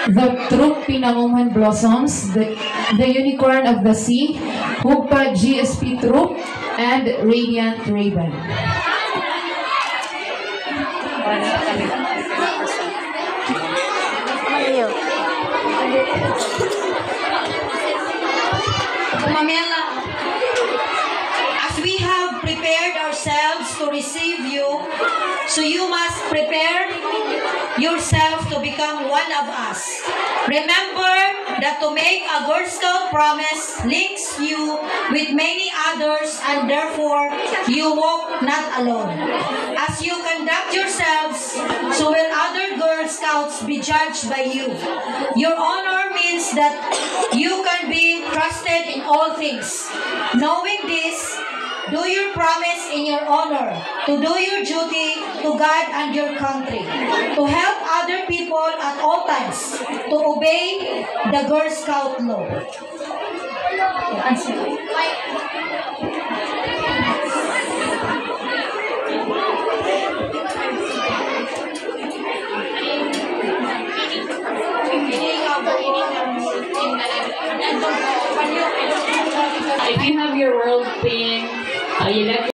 The Troop Pinanguman Blossoms, the Unicorn of the Sea, Hugpa GSP Troop, and Radiant Raven. As we have prepared ourselves to receive you, so you must prepare yourself to become one of us. Remember that to make a Girl Scout promise links you with many others, and therefore you walk not alone. As you conduct yourselves, so will other Girl Scouts be judged by you. Your honor means that you can be trusted in all things. Knowing this, do your promise in your honor, to do your duty to God and your country, to help other people at all times, to obey the Girl Scout law. If you have your world theme, you left